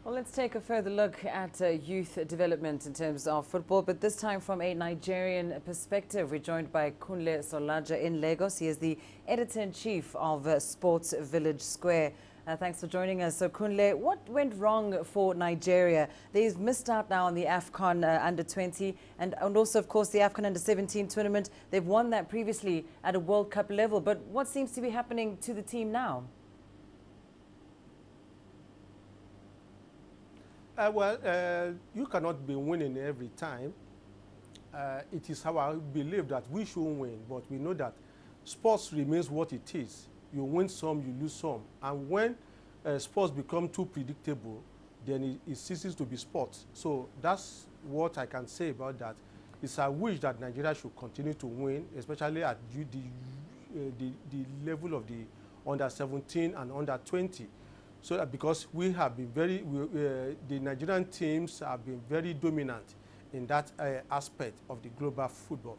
Well, let's take a further look at youth development in terms of football, but this time from a Nigerian perspective. We're joined by Kunle Solaja in Lagos. He is the editor-in-chief of Sports Village Square. Thanks for joining us. So, Kunle, what went wrong for Nigeria? They've missed out now on the AFCON Under-20 and also, of course, the AFCON Under-17 tournament. They've won that previously at a World Cup level, but what seems to be happening to the team now? You cannot be winning every time. It is our belief that we should win, but we know that sports remains what it is. You win some, you lose some. And when sports become too predictable, then it ceases to be sports. So that's what I can say about that. It's a wish that Nigeria should continue to win, especially at the level of the under-17 and under-20. So that because we have been the Nigerian teams have been very dominant in that aspect of the global football.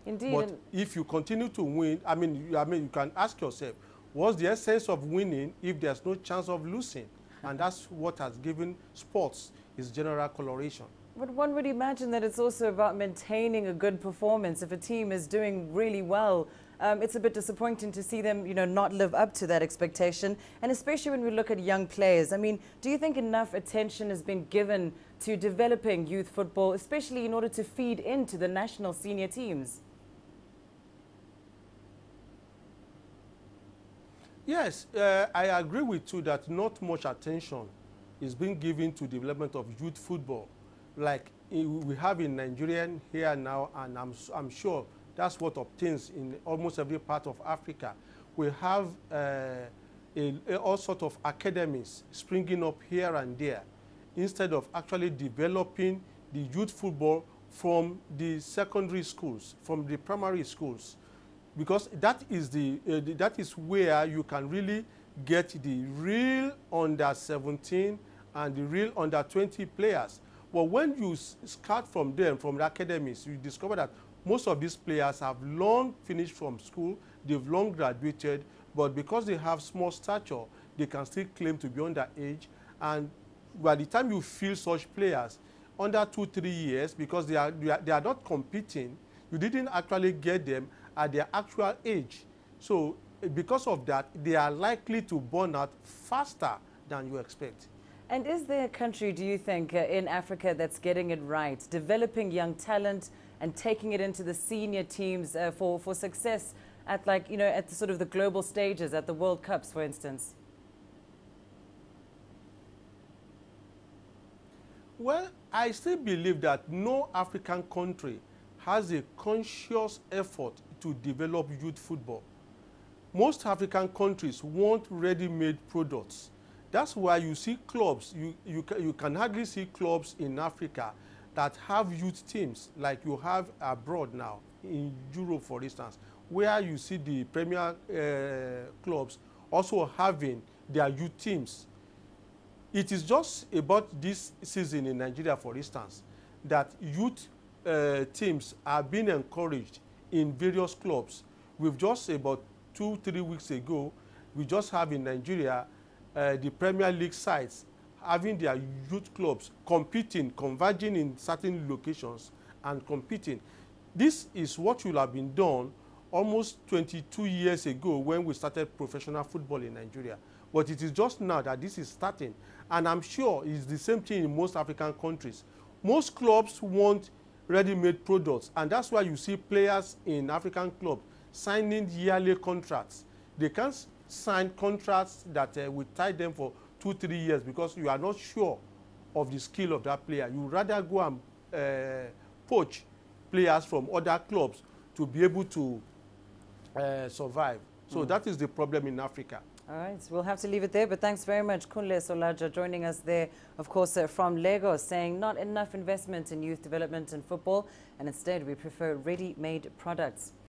Indeed. But if you continue to win, I mean, you can ask yourself, what's the essence of winning if there's no chance of losing? And that's what has given sports its general coloration. But one would imagine that it's also about maintaining a good performance. If a team is doing really well, it's a bit disappointing to see them, not live up to that expectation. And especially when we look at young players. I mean, do you think enough attention has been given to developing youth football, especially in order to feed into the national senior teams? Yes, I agree with you that not much attention is being given to development of youth football, like we have in Nigeria here now, and I'm sure that's what obtains in almost every part of Africa. We have all sorts of academies springing up here and there, instead of actually developing the youth football from the secondary schools, from the primary schools, because that is where you can really get the real under-17 and the real under-20 players. But when you start from them, from the academies, you discover that most of these players have long finished from school, they've long graduated, but because they have small stature, they can still claim to be underage. And by the time you feel such players, under 2-3 years, because they are not competing, you didn't actually get them at their actual age. So because of that, they are likely to burn out faster than you expect. And is there a country, do you think, in Africa that's getting it right, developing young talent and taking it into the senior teams for success at at the sort of the global stages, at the World Cups, for instance? Well, I still believe that no African country has a conscious effort to develop youth football. Most African countries want ready-made products. That's why you see clubs, you can hardly see clubs in Africa that have youth teams like you have abroad now, in Europe, for instance, where you see the Premier clubs also having their youth teams. It is just about this season in Nigeria, for instance, that youth teams are being encouraged in various clubs. We've just about 2-3 weeks ago, we just have in Nigeria the Premier League sides having their youth clubs competing, converging in certain locations and competing. This is what should have been done almost 22 years ago when we started professional football in Nigeria. But it is just now that this is starting. And I'm sure it's the same thing in most African countries. Most clubs want ready-made products, and that's why you see players in African clubs signing yearly contracts. They can't sign contracts that will tie them for 2-3 years because you are not sure of the skill of that player. You rather go and poach players from other clubs to be able to survive. So that is the problem in Africa. All right, we'll have to leave it there, but thanks very much, Kunle Solaja, joining us there, of course, from Lagos, saying not enough investment in youth development and football, and instead we prefer ready-made products.